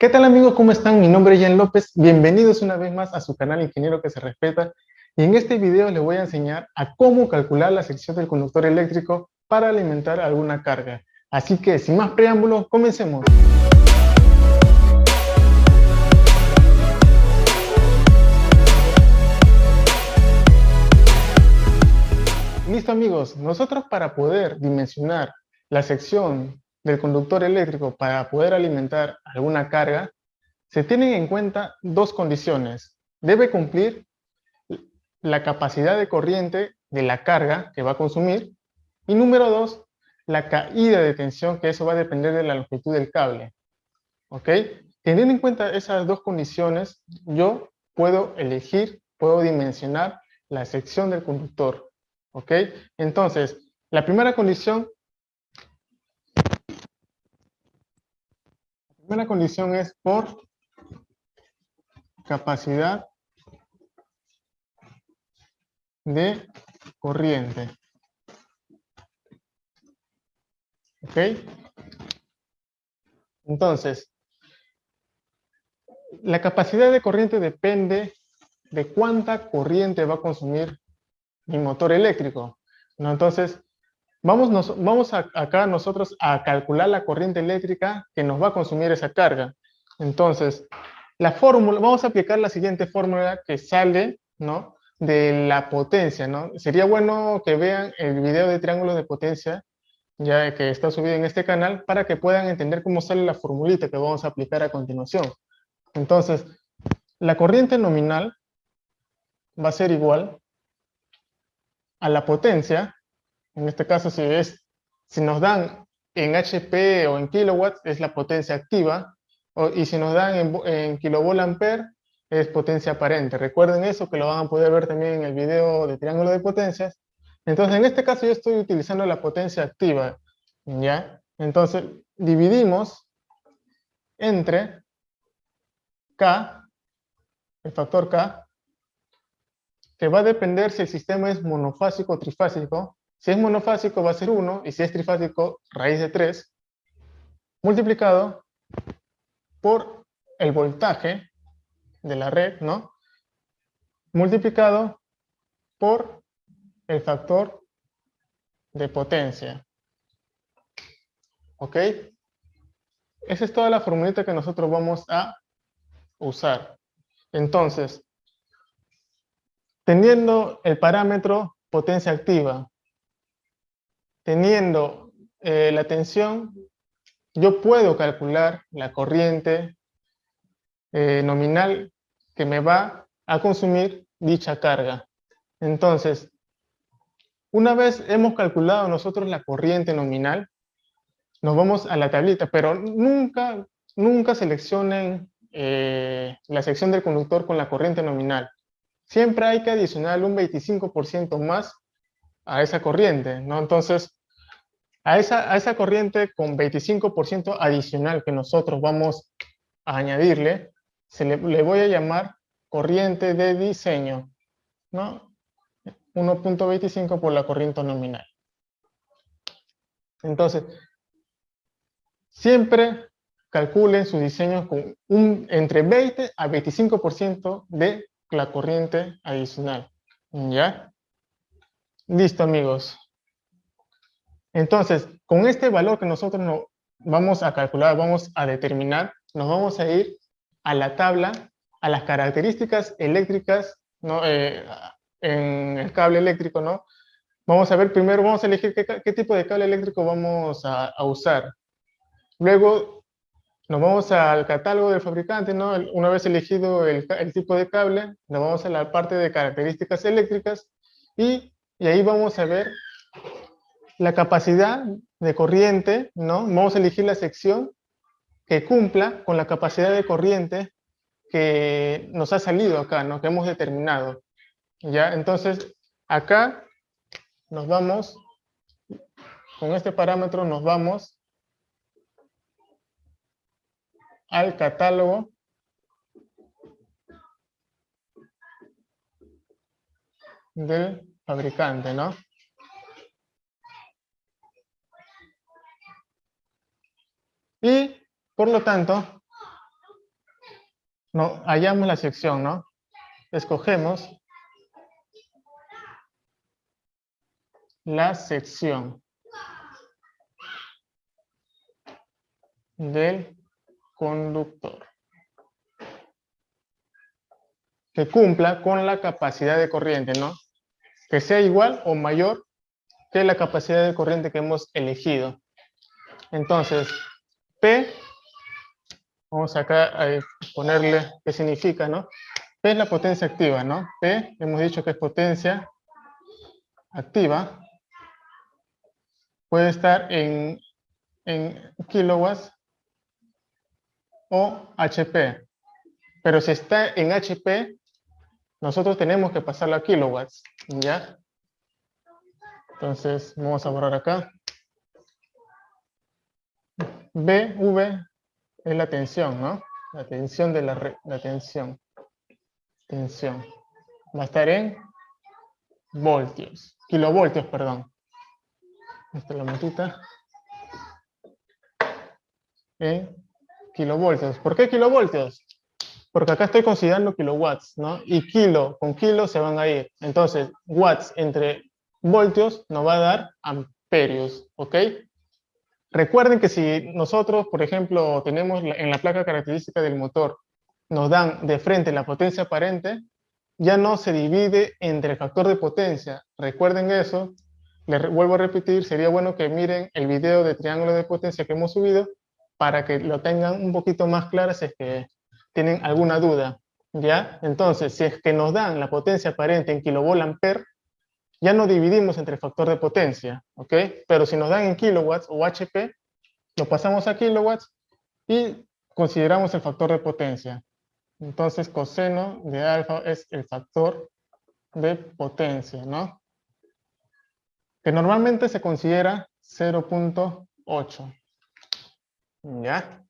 ¿Qué tal amigos? ¿Cómo están? Mi nombre es Jan López. Bienvenidos una vez más a su canal Ingeniero que se respeta. Y en este video les voy a enseñar a cómo calcular la sección del conductor eléctrico para alimentar alguna carga. Así que sin más preámbulos, comencemos. Listo amigos, nosotros para poder dimensionar la sección del conductor eléctrico para poder alimentar alguna carga, se tienen en cuenta dos condiciones. Debe cumplir la capacidad de corriente de la carga que va a consumir. Y número dos, la caída de tensión, que eso va a depender de la longitud del cable. ¿Ok? Teniendo en cuenta esas dos condiciones, yo puedo elegir, puedo dimensionar la sección del conductor. ¿Ok? Entonces, la primera condición es por capacidad de corriente. ¿Ok? Entonces, la capacidad de corriente depende de cuánta corriente va a consumir mi motor eléctrico, ¿no? Entonces, vamos acá nosotros a calcular la corriente eléctrica que nos va a consumir esa carga. Entonces, la fórmula, vamos a aplicar la siguiente fórmula que sale, ¿no?, de la potencia, ¿no? Sería bueno que vean el video de triángulo de potencia, ya que está subido en este canal, para que puedan entender cómo sale la formulita que vamos a aplicar a continuación. Entonces, la corriente nominal va a ser igual a la potencia. En este caso, si nos dan en HP o en kilowatts, es la potencia activa, y si nos dan en kilovolt ampere, es potencia aparente. Recuerden eso, que lo van a poder ver también en el video de triángulo de potencias. Entonces, en este caso yo estoy utilizando la potencia activa, ¿ya? Entonces, dividimos entre K, el factor K, que va a depender si el sistema es monofásico o trifásico. Si es monofásico va a ser 1, y si es trifásico, raíz de 3, multiplicado por el voltaje de la red, ¿no?, multiplicado por el factor de potencia. ¿Ok? Esa es toda la formulita que nosotros vamos a usar. Entonces, teniendo el parámetro potencia activa, teniendo la tensión, yo puedo calcular la corriente nominal que me va a consumir dicha carga. Entonces, una vez hemos calculado nosotros la corriente nominal, nos vamos a la tablita, pero nunca seleccionen la sección del conductor con la corriente nominal. Siempre hay que adicionar un 25% más a esa corriente, ¿no? Entonces, a esa corriente con 25% adicional que nosotros vamos a añadirle, le voy a llamar corriente de diseño, ¿no? 1.25 por la corriente nominal. Entonces, siempre calculen sus diseños con entre 20 a 25% de la corriente adicional. ¿Ya? Listo, amigos. Entonces, con este valor que nosotros vamos a calcular, vamos a determinar, nos vamos a ir a la tabla, a las características eléctricas, ¿no?, en el cable eléctrico, ¿no? Vamos a ver, primero vamos a elegir qué tipo de cable eléctrico vamos a usar. Luego nos vamos al catálogo del fabricante, ¿no? Una vez elegido el tipo de cable, nos vamos a la parte de características eléctricas y ahí vamos a ver la capacidad de corriente, ¿no? Vamos a elegir la sección que cumpla con la capacidad de corriente que nos ha salido acá, ¿no?, que hemos determinado. ¿Ya? Entonces, acá nos vamos, con este parámetro nos vamos al catálogo del fabricante, ¿no? Y, por lo tanto, no, hallamos la sección, ¿no? Escogemos la sección del conductor que cumpla con la capacidad de corriente, ¿no? Que sea igual o mayor que la capacidad de corriente que hemos elegido. Entonces, P, vamos acá a ponerle qué significa, ¿no? P es la potencia activa, ¿no? P, hemos dicho que es potencia activa, puede estar en kilowatts o HP. Pero si está en HP, nosotros tenemos que pasarlo a kilowatts, ¿ya? Entonces, vamos a borrar acá. V es la tensión, ¿no? La tensión de la tensión. Tensión. Va a estar en voltios. Kilovoltios, perdón. Esta es la matita. En kilovoltios. ¿Por qué kilovoltios? Porque acá estoy considerando kilowatts, ¿no? Y kilo con kilo se van a ir. Entonces, watts entre voltios nos va a dar amperios, ¿ok? Recuerden que si nosotros, por ejemplo, tenemos en la placa característica del motor, nos dan de frente la potencia aparente, ya no se divide entre el factor de potencia. Recuerden eso. Les vuelvo a repetir, sería bueno que miren el video de triángulo de potencia que hemos subido para que lo tengan un poquito más claro si es que tienen alguna duda. ¿Ya? Entonces, si es que nos dan la potencia aparente en kilovolt-ampere, ya no dividimos entre el factor de potencia, ¿ok? Pero si nos dan en kilowatts o HP, lo pasamos a kilowatts y consideramos el factor de potencia. Entonces, coseno de alfa es el factor de potencia, ¿no? Que normalmente se considera 0.8. ¿Ya?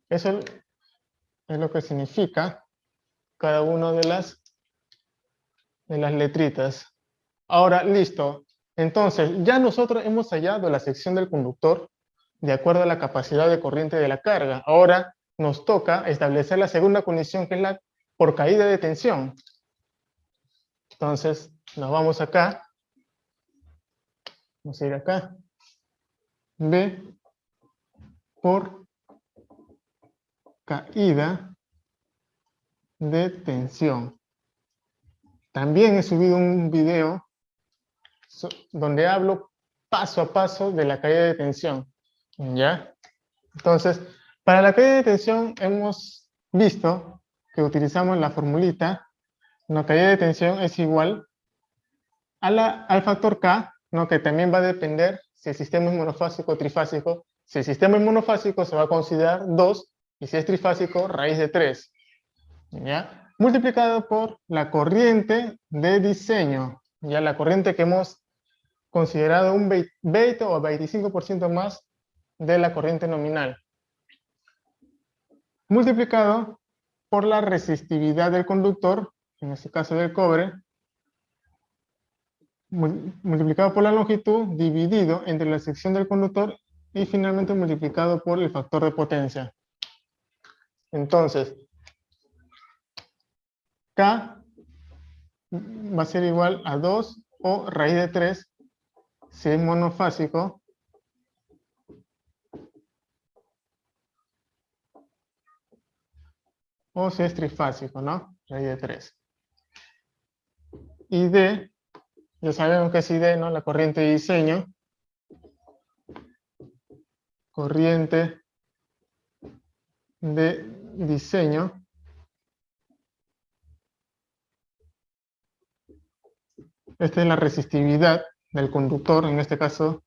Eso es lo que significa cada una de las letritas. Ahora, listo. Entonces, ya nosotros hemos hallado la sección del conductor de acuerdo a la capacidad de corriente de la carga. Ahora nos toca establecer la segunda condición, que es la por caída de tensión. Entonces, nos vamos acá. Vamos a ir acá. B por caída de tensión. También he subido un video donde hablo paso a paso de la caída de tensión. ¿Ya? Entonces, para la caída de tensión hemos visto que utilizamos la formulita. Una caída de tensión es igual al factor K, ¿no? Que también va a depender si el sistema es monofásico o trifásico. Si el sistema es monofásico se va a considerar 2 y si es trifásico raíz de 3. ¿Ya? Multiplicado por la corriente de diseño. Ya la corriente que hemos considerado un 20 o 25% más de la corriente nominal. Multiplicado por la resistividad del conductor, en este caso del cobre, multiplicado por la longitud, dividido entre la sección del conductor y finalmente multiplicado por el factor de potencia. Entonces, K va a ser igual a 2 o raíz de 3 si es monofásico, o si es trifásico, ¿no? Raíz de 3. Y D, ya sabemos que es ID, ¿no? La corriente de diseño. Corriente de diseño. Esta es la resistividad del conductor, en este caso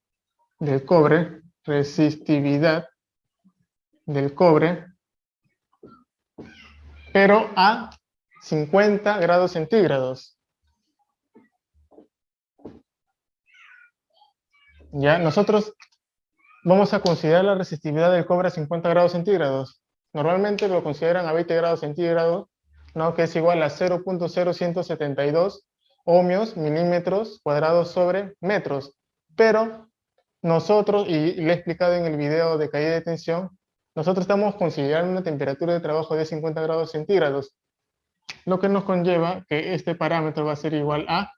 del cobre. Resistividad del cobre, pero a 50 grados centígrados. Ya, nosotros vamos a considerar la resistividad del cobre a 50 grados centígrados. Normalmente lo consideran a 20 grados centígrados, ¿no? Que es igual a 0.0172 ohmios milímetros cuadrados sobre metros. Pero nosotros, y le he explicado en el video de caída de tensión, nosotros estamos considerando una temperatura de trabajo de 50 grados centígrados, lo que nos conlleva que este parámetro va a ser igual a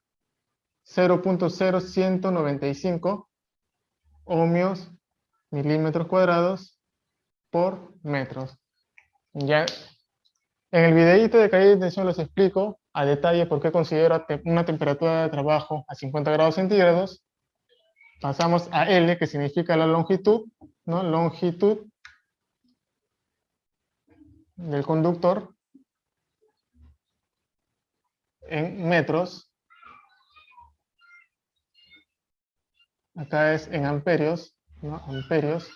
0.0195 ohmios milímetros cuadrados por metros. Ya en el videíto de caída de tensión les explico a detalle por qué considero una temperatura de trabajo a 50 grados centígrados. Pasamos a L, que significa la longitud, ¿no? Longitud del conductor en metros. Acá es en amperios, ¿no? Amperios.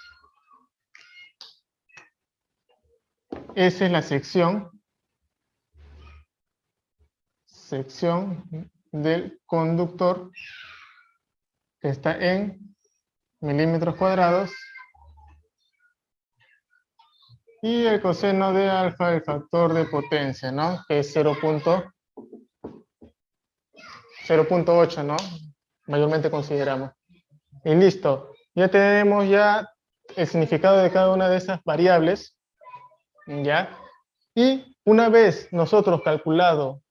Esa es la sección del conductor que está en milímetros cuadrados. Y el coseno de alfa, el factor de potencia, ¿no? Que es 0.8, ¿no? Mayormente consideramos. Y listo. Ya tenemos ya el significado de cada una de esas variables. ¿Ya? Y una vez nosotros calculado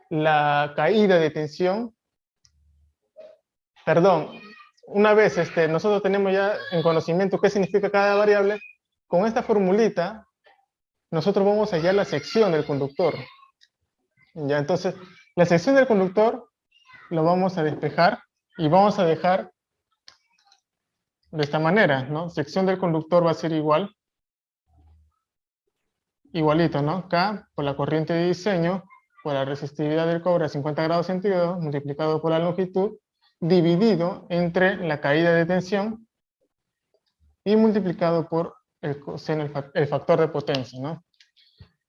la caída de tensión, perdón, una vez nosotros tenemos ya en conocimiento qué significa cada variable, con esta formulita nosotros vamos a hallar la sección del conductor. ¿Ya? Entonces, la sección del conductor lo vamos a despejar y vamos a dejar de esta manera, ¿no? Sección del conductor va a ser igualito, ¿no? K por la corriente de diseño, por la resistividad del cobre a 50 grados centígrados, multiplicado por la longitud, dividido entre la caída de tensión y multiplicado por el coseno, el factor de potencia, ¿no?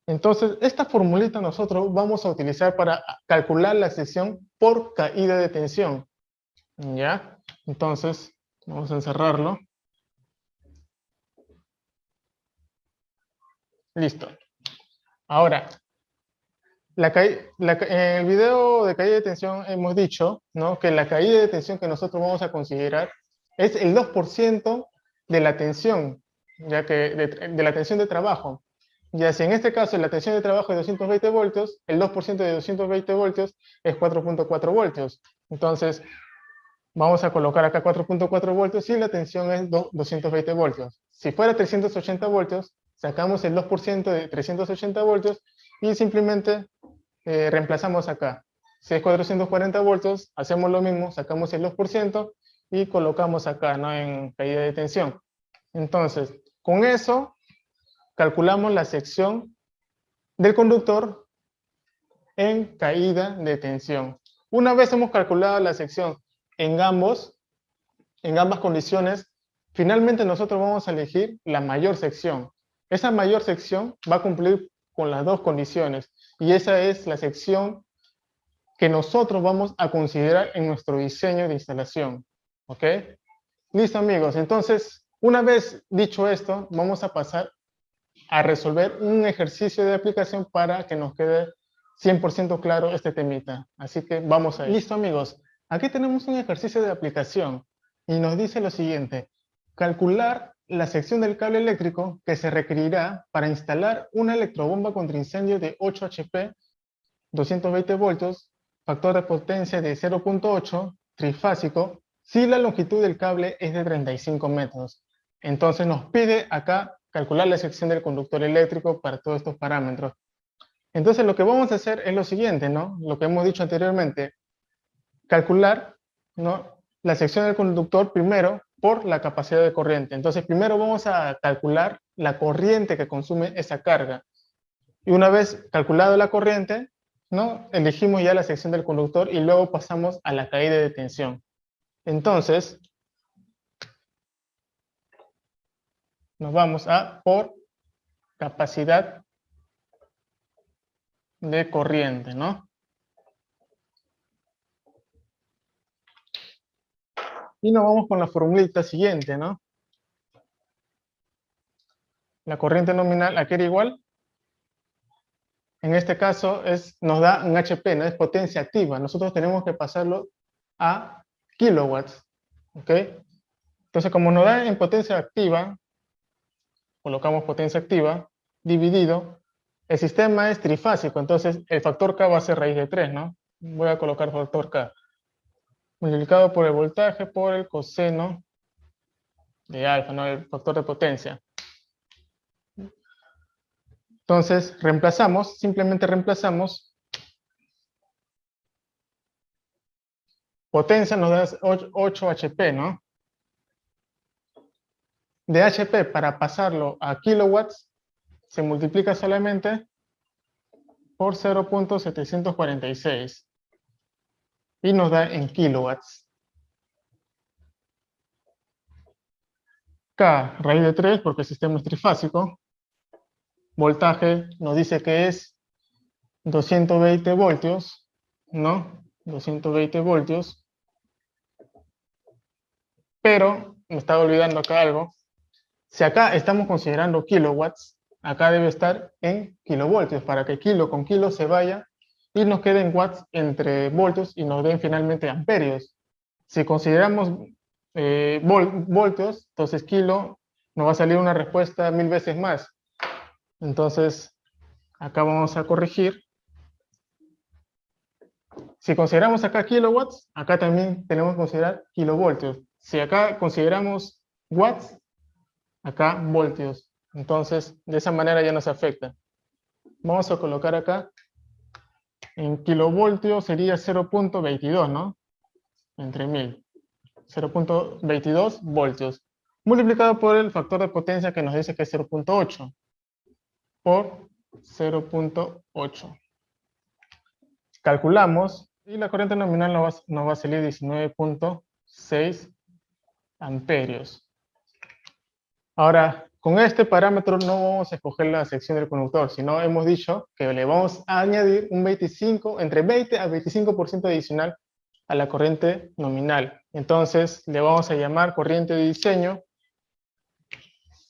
Entonces, esta formulita nosotros vamos a utilizar para calcular la sección por caída de tensión. ¿Ya? Entonces, vamos a encerrarlo. Listo. Ahora, en el video de caída de tensión hemos dicho, ¿no?, que la caída de tensión que nosotros vamos a considerar es el 2% de la tensión, ya que de la tensión de trabajo. Ya si en este caso la tensión de trabajo es 220 voltios, el 2% de 220 voltios es 4.4 voltios. Entonces, vamos a colocar acá 4.4 voltios y la tensión es 220 voltios. Si fuera 380 voltios, sacamos el 2% de 380 voltios y simplemente reemplazamos acá. Si es 440 voltios, hacemos lo mismo, sacamos el 2% y colocamos acá, ¿no?, en caída de tensión. Entonces, con eso, calculamos la sección del conductor en caída de tensión. Una vez hemos calculado la sección en ambas condiciones, finalmente nosotros vamos a elegir la mayor sección. Esa mayor sección va a cumplir con las dos condiciones y esa es la sección que nosotros vamos a considerar en nuestro diseño de instalación. ¿Ok? Listo, amigos. Entonces, una vez dicho esto, vamos a pasar a resolver un ejercicio de aplicación para que nos quede 100% claro este temita. Así que vamos a ir. Listo, amigos. Aquí tenemos un ejercicio de aplicación y nos dice lo siguiente: calcular la sección del cable eléctrico que se requerirá para instalar una electrobomba contra incendio de 8 HP, 220 voltios, factor de potencia de 0.8, trifásico, si la longitud del cable es de 35 metros. Entonces nos pide acá calcular la sección del conductor eléctrico para todos estos parámetros. Entonces lo que vamos a hacer es lo siguiente, ¿no? Lo que hemos dicho anteriormente, calcular, ¿no?, la sección del conductor primero por la capacidad de corriente. Entonces primero vamos a calcular la corriente que consume esa carga. Y una vez calculado la corriente, ¿no?, elegimos ya la sección del conductor y luego pasamos a la caída de tensión. Entonces, nos vamos a por capacidad de corriente, ¿no? Y nos vamos con la formulita siguiente, ¿no? La corriente nominal, ¿a qué era igual? En este caso nos da un HP, no es potencia activa. Nosotros tenemos que pasarlo a kilowatts, ¿ok? Entonces, como nos da en potencia activa, colocamos potencia activa, dividido. El sistema es trifásico, entonces el factor K va a ser raíz de 3, ¿no? Voy a colocar factor K. Multiplicado por el voltaje por el coseno de alfa, ¿no? El factor de potencia. Entonces, reemplazamos, simplemente reemplazamos. Potencia nos da 8 HP, ¿no? De HP para pasarlo a kilowatts, se multiplica solamente por 0.746. Y nos da en kilowatts. K, raíz de 3, porque el sistema es trifásico. Voltaje nos dice que es 220 voltios, ¿no? 220 voltios. Pero me estaba olvidando acá algo. Si acá estamos considerando kilowatts, acá debe estar en kilovoltios, para que kilo con kilo se vaya y nos queden watts entre voltios y nos den finalmente amperios. Si consideramos voltios, entonces kilo nos va a salir una respuesta 1000 veces más. Entonces, acá vamos a corregir. Si consideramos acá kilowatts, acá también tenemos que considerar kilovoltios. Si acá consideramos watts, acá voltios. Entonces, de esa manera ya nos afecta. Vamos a colocar acá, en kilovoltios sería 0.22, ¿no? Entre 1000. 0.22 voltios. Multiplicado por el factor de potencia que nos dice que es 0.8. Por 0.8. Calculamos y la corriente nominal nos va a salir 19.6 amperios. Ahora, con este parámetro no vamos a escoger la sección del conductor, sino hemos dicho que le vamos a añadir un 25, entre 20 a 25% adicional a la corriente nominal. Entonces, le vamos a llamar corriente de diseño.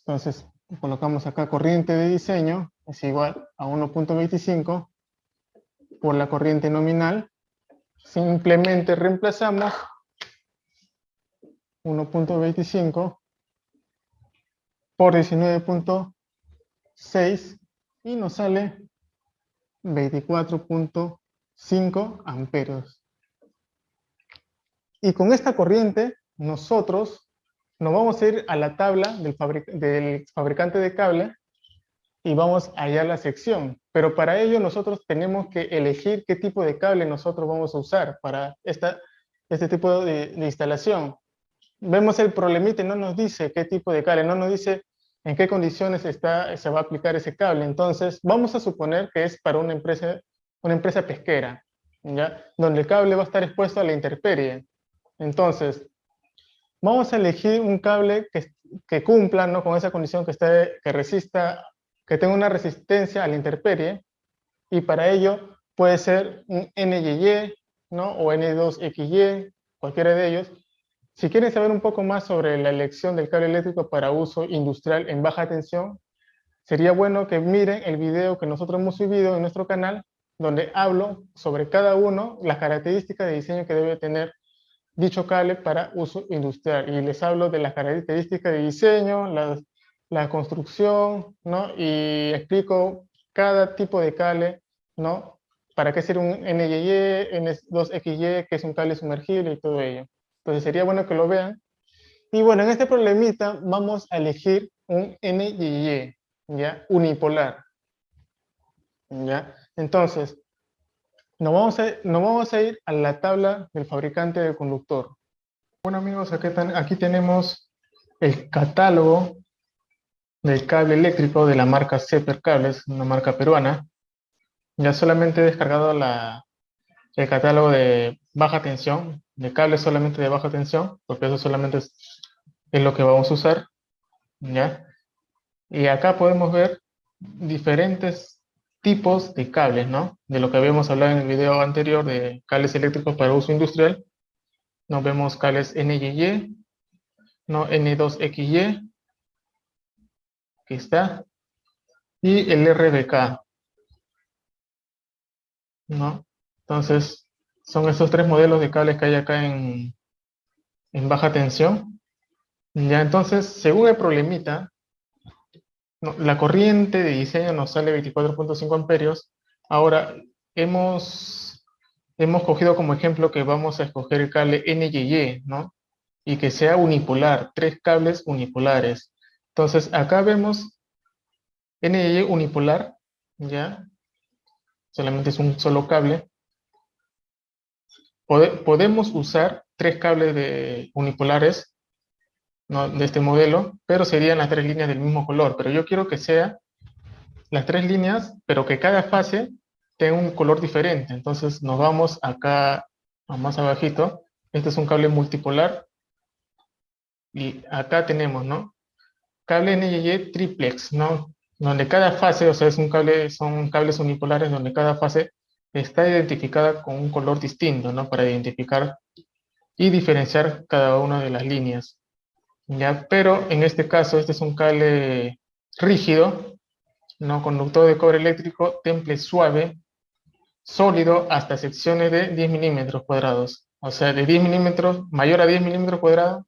Entonces, colocamos acá corriente de diseño, es igual a 1.25 por la corriente nominal. Simplemente reemplazamos 1.25 por 19.6 y nos sale 24.5 amperios. Y con esta corriente nosotros nos vamos a ir a la tabla del fabricante de cable y vamos a hallar la sección. Pero para ello nosotros tenemos que elegir qué tipo de cable nosotros vamos a usar para este tipo de instalación. Vemos el problemita y no nos dice qué tipo de cable, no nos dice en qué condiciones se va a aplicar ese cable. Entonces, vamos a suponer que es para una empresa pesquera, ¿ya? Donde el cable va a estar expuesto a la intemperie. Entonces, vamos a elegir un cable que cumpla, ¿no?, con esa condición, que tenga una resistencia a la intemperie, y para ello puede ser un NYY, ¿no?, o N2XY, cualquiera de ellos. Si quieren saber un poco más sobre la elección del cable eléctrico para uso industrial en baja tensión, sería bueno que miren el video que nosotros hemos subido en nuestro canal, donde hablo sobre cada uno, las características de diseño que debe tener dicho cable para uso industrial. Y les hablo de las características de diseño, la construcción, ¿no? Y explico cada tipo de cable, ¿no? Para qué sirve un NYY, N2XY, que es un cable sumergible y todo ello. Entonces sería bueno que lo vean. Y bueno, en este problemita vamos a elegir un NYY, ¿ya? Unipolar, ¿ya? Entonces, nos vamos a ir a la tabla del fabricante del conductor. Bueno amigos, aquí tenemos el catálogo del cable eléctrico de la marca Zeper Cables, una marca peruana. Ya solamente he descargado el catálogo de baja tensión, de cables solamente de baja tensión, porque eso solamente es lo que vamos a usar, ¿ya? Y acá podemos ver diferentes tipos de cables, ¿no? De lo que habíamos hablado en el video anterior de cables eléctricos para uso industrial. Nos vemos cables NYY, ¿no? N2XY, que está, y el RBK, ¿no? Entonces, son estos tres modelos de cables que hay acá en baja tensión. Ya, entonces, según el problemita, la corriente de diseño nos sale 24.5 amperios. Ahora, hemos cogido como ejemplo que vamos a escoger el cable NYY, ¿no? Y que sea unipolar, 3 cables unipolares. Entonces, acá vemos NYY unipolar, ¿ya? Solamente es un solo cable. Podemos usar 3 cables unipolares, ¿no? De este modelo, pero serían las 3 líneas del mismo color. Pero yo quiero que sea las 3 líneas, pero que cada fase tenga un color diferente. Entonces nos vamos acá a más abajito. Este es un cable multipolar. Y acá tenemos, ¿no? Cable NYY triplex, ¿no? Donde cada fase, o sea, son cables unipolares donde cada fase está identificada con un color distinto, ¿no? Para identificar y diferenciar cada una de las líneas, ¿ya? Pero en este caso, este es un cable rígido, ¿no? Conductor de cobre eléctrico, temple suave, sólido hasta secciones de 10 milímetros cuadrados. O sea, de 10 milímetros, mayor a 10 milímetros cuadrados,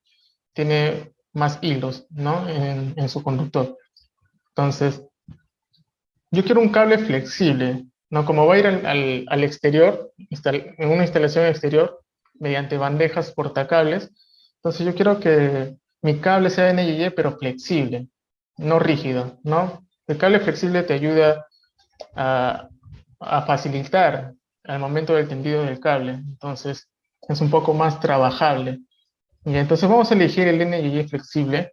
tiene más hilos, ¿no? En su conductor. Entonces, yo quiero un cable flexible, ¿no? Como va a ir al exterior, en una instalación exterior, mediante bandejas portacables, entonces yo quiero que mi cable sea NYY, pero flexible, no rígido, ¿no? El cable flexible te ayuda a, a facilitar al momento del tendido del cable, entonces es un poco más trabajable. Y entonces vamos a elegir el NYY flexible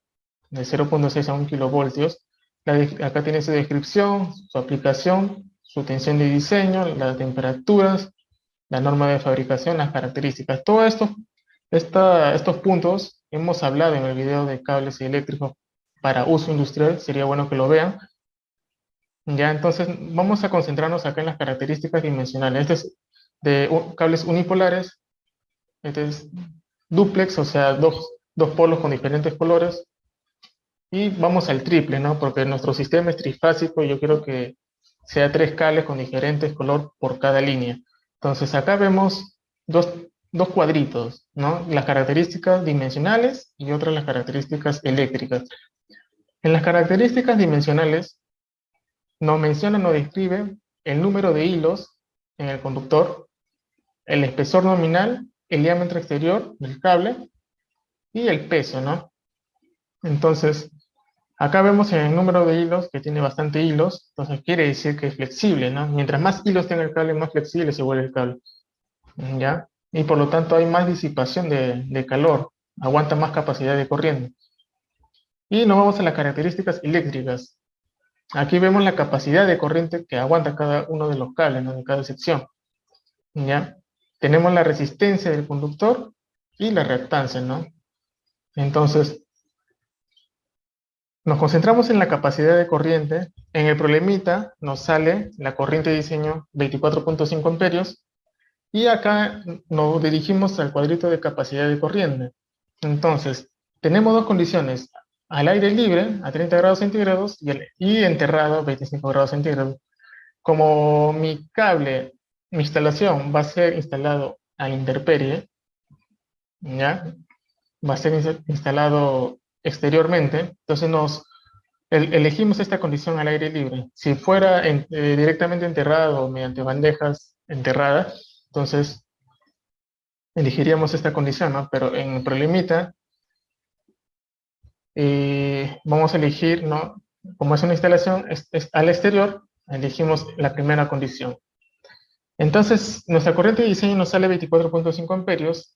de 0.6 a 1 kilovoltios. Acá tiene su descripción, su aplicación, su tensión de diseño, las temperaturas, la norma de fabricación, las características. Todos estos puntos hemos hablado en el video de cables eléctricos para uso industrial, sería bueno que lo vean. Ya, entonces vamos a concentrarnos acá en las características dimensionales. Este es de cables unipolares, este es dúplex, o sea, dos polos con diferentes colores. Y vamos al triple, ¿no? Porque nuestro sistema es trifásico y yo quiero que sea 3 cables con diferentes color por cada línea. Entonces acá vemos dos cuadritos, ¿no? Las características dimensionales y otras las características eléctricas. En las características dimensionales nos menciona, nos describe el número de hilos en el conductor, el espesor nominal, el diámetro exterior del cable y el peso, ¿no? Entonces, acá vemos en el número de hilos que tiene bastante hilos, entonces quiere decir que es flexible, ¿no? Mientras más hilos tenga el cable, más flexible se vuelve el cable, ¿ya? Y por lo tanto hay más disipación de calor, aguanta más capacidad de corriente. Y nos vamos a las características eléctricas. Aquí vemos la capacidad de corriente que aguanta cada uno de los cables, ¿no? De cada sección, ¿ya? Tenemos la resistencia del conductor y la reactancia, ¿no? Entonces, nos concentramos en la capacidad de corriente. En el problemita nos sale la corriente de diseño 24.5 amperios y acá nos dirigimos al cuadrito de capacidad de corriente. Entonces, tenemos dos condiciones, al aire libre a 30 grados centígrados y enterrado a 25 grados centígrados. Como mi cable, mi instalación va a ser instalado a intemperie, ¿ya? Va a ser instalado exteriormente, entonces elegimos esta condición al aire libre. Si fuera directamente enterrado mediante bandejas enterradas, entonces elegiríamos esta condición, ¿no? Pero en el problemita vamos a elegir, ¿no? Como es una instalación es al exterior, elegimos la primera condición. Entonces, nuestra corriente de diseño nos sale 24.5 amperios.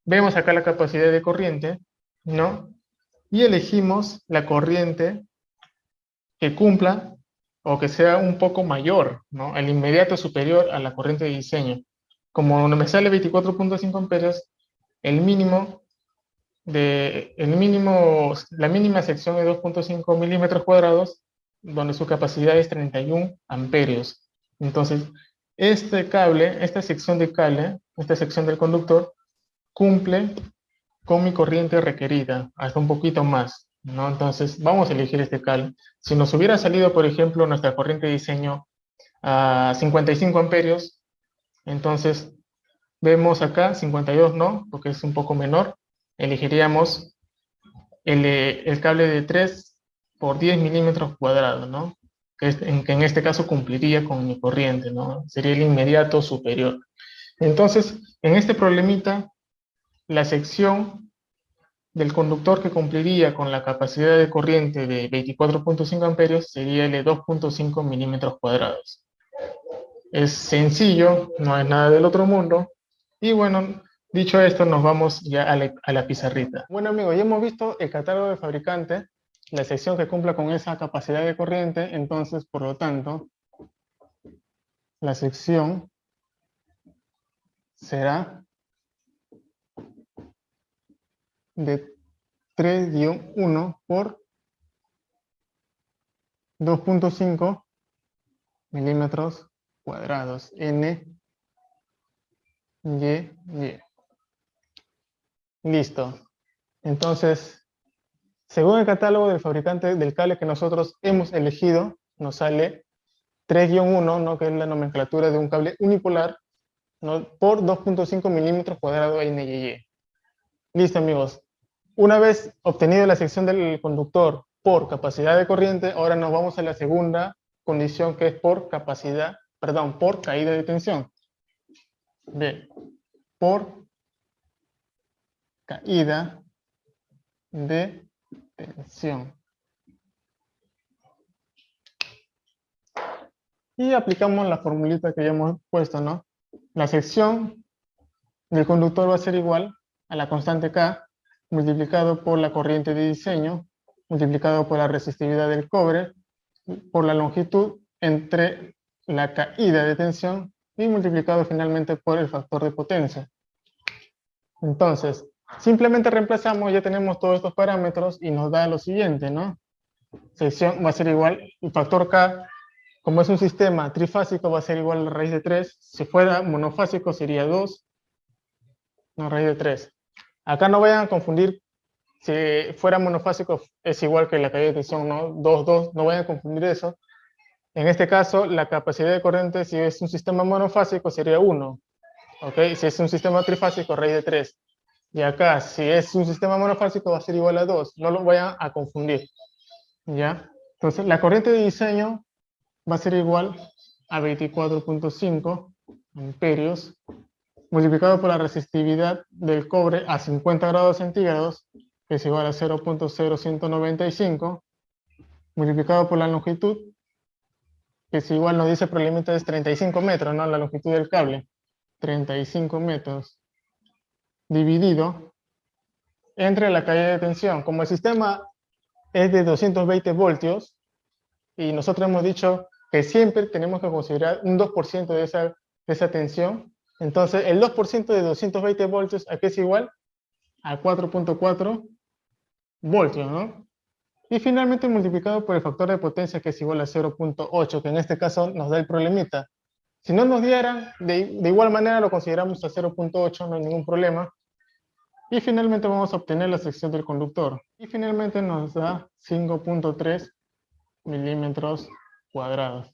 Vemos acá la capacidad de corriente, ¿no? Y elegimos la corriente que cumpla o que sea un poco mayor, ¿no? El inmediato superior a la corriente de diseño. Como me sale 24.5 amperios, la mínima sección es 2.5 milímetros cuadrados, donde su capacidad es 31 amperios. Entonces, esta sección de cable, esta sección del conductor, cumple con mi corriente requerida, hasta un poquito más, ¿no? Entonces, vamos a elegir este cable. Si nos hubiera salido, por ejemplo, nuestra corriente de diseño a 55 amperios, entonces vemos acá 52 no, porque es un poco menor. Elegiríamos el cable de 3 por 10 milímetros cuadrados, ¿no? Que en este caso cumpliría con mi corriente, ¿no? Sería el inmediato superior. Entonces, en este problemita, la sección del conductor que cumpliría con la capacidad de corriente de 24.5 amperios sería el de 2.5 milímetros cuadrados. Es sencillo, no es nada del otro mundo. Y bueno, dicho esto, nos vamos ya a la pizarrita. Bueno amigos, ya hemos visto el catálogo del fabricante, la sección que cumpla con esa capacidad de corriente. Entonces, por lo tanto, la sección será de 3-1 por 2.5 milímetros cuadrados, N, Y, Y. Listo. Entonces, según el catálogo del fabricante del cable que nosotros hemos elegido, nos sale 3-1, ¿no? Que es la nomenclatura de un cable unipolar, ¿no? Por 2.5 milímetros cuadrados NYY. Listo, amigos. Una vez obtenido la sección del conductor por capacidad de corriente, ahora nos vamos a la segunda condición, que es por capacidad, perdón, por caída de tensión. B, por caída de tensión. Y aplicamos la formulita que ya hemos puesto, ¿no? La sección del conductor va a ser igual a la constante K multiplicado por la corriente de diseño, multiplicado por la resistividad del cobre, por la longitud entre la caída de tensión y multiplicado finalmente por el factor de potencia. Entonces, simplemente reemplazamos, ya tenemos todos estos parámetros y nos da lo siguiente, ¿no? Sección va a ser igual, el factor K, como es un sistema trifásico, va a ser igual a la raíz de 3. Si fuera monofásico sería 2, no, raíz de 3. Acá no vayan a confundir, si fuera monofásico es igual que la caída de tensión, ¿no? 2, 2, no vayan a confundir eso. En este caso, la capacidad de corriente, si es un sistema monofásico, sería 1. ¿Ok? Si es un sistema trifásico, raíz de 3. Y acá, si es un sistema monofásico, va a ser igual a 2. No lo vayan a confundir. ¿Ya? Entonces, la corriente de diseño va a ser igual a 24.5 amperios multiplicado por la resistividad del cobre a 50 grados centígrados, que es igual a 0.0195, multiplicado por la longitud, que es igual, nos dice, pero el límite es 35 metros, ¿no? La longitud del cable, 35 metros, dividido entre la caída de tensión. Como el sistema es de 220 voltios, y nosotros hemos dicho que siempre tenemos que considerar un 2% de esa tensión, entonces el 2% de 220 voltios, ¿a qué es igual? A 4.4 voltios, ¿no? Y finalmente multiplicado por el factor de potencia, que es igual a 0.8, que en este caso nos da el problemita. Si no nos diera, de igual manera lo consideramos a 0.8, no hay ningún problema. Y finalmente vamos a obtener la sección del conductor. Y finalmente nos da 5.3 milímetros cuadrados.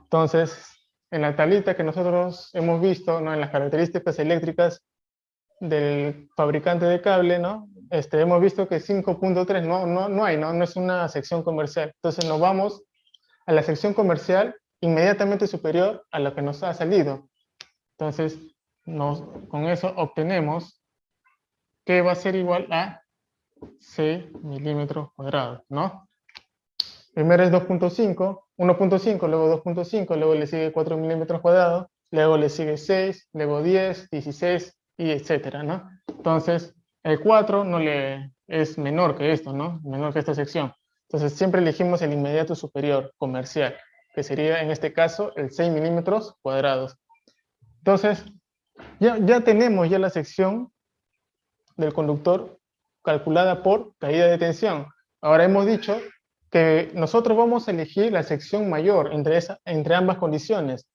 Entonces, en la tablita que nosotros hemos visto, ¿no? En las características eléctricas del fabricante de cable, ¿no? Hemos visto que 5.3 no hay, ¿no? No es una sección comercial. Entonces nos vamos a la sección comercial inmediatamente superior a la que nos ha salido. Entonces, con eso obtenemos que va a ser igual a 6 milímetros cuadrados, ¿no? Primero es 2.5, 1.5, luego 2.5, luego le sigue 4 milímetros cuadrados, luego le sigue 6, luego 10, 16, y etcétera, ¿no? Entonces, el 4 es menor que esto, ¿no? Menor que esta sección. Entonces, siempre elegimos el inmediato superior, comercial, que sería en este caso el 6 milímetros cuadrados. Entonces, ya tenemos la sección del conductor calculada por caída de tensión. Ahora hemos dicho que nosotros vamos a elegir la sección mayor entre ambas condiciones.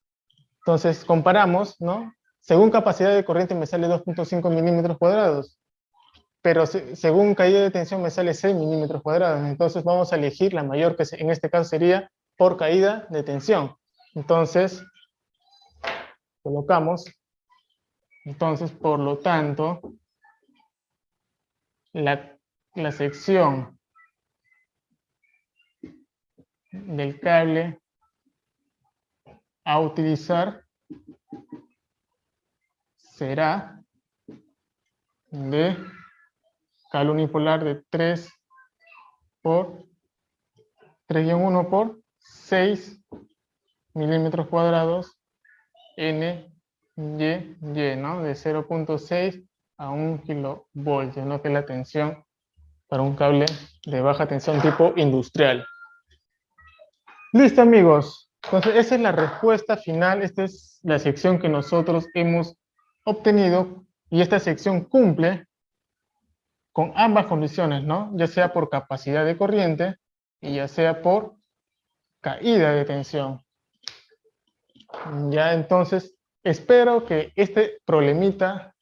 Entonces comparamos, ¿no? Según capacidad de corriente me sale 2.5 milímetros cuadrados, pero según caída de tensión me sale 6 milímetros cuadrados. Entonces vamos a elegir la mayor, que en este caso sería por caída de tensión. Entonces, colocamos, entonces, por lo tanto, la sección del cable a utilizar será de cable unipolar de 3 por 3-1 por 6 milímetros cuadrados N, Y, ¿no? De 0.6 a 1 kilovoltios, ¿no? Que es la tensión para un cable de baja tensión tipo industrial. Listo, amigos. Entonces, esa es la respuesta final. Esta es la sección que nosotros hemos obtenido y esta sección cumple con ambas condiciones, ¿no? Ya sea por capacidad de corriente y ya sea por caída de tensión. Ya, entonces, espero que este problemita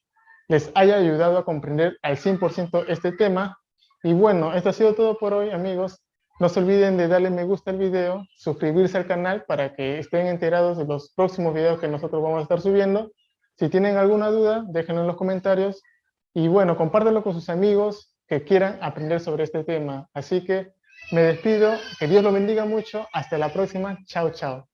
les haya ayudado a comprender al 100% este tema. Y bueno, esto ha sido todo por hoy, amigos. No se olviden de darle me gusta al video, suscribirse al canal para que estén enterados de los próximos videos que nosotros vamos a estar subiendo. Si tienen alguna duda, déjenlo en los comentarios. Y bueno, compártanlo con sus amigos que quieran aprender sobre este tema. Así que me despido, que Dios los bendiga mucho. Hasta la próxima. Chao, chao.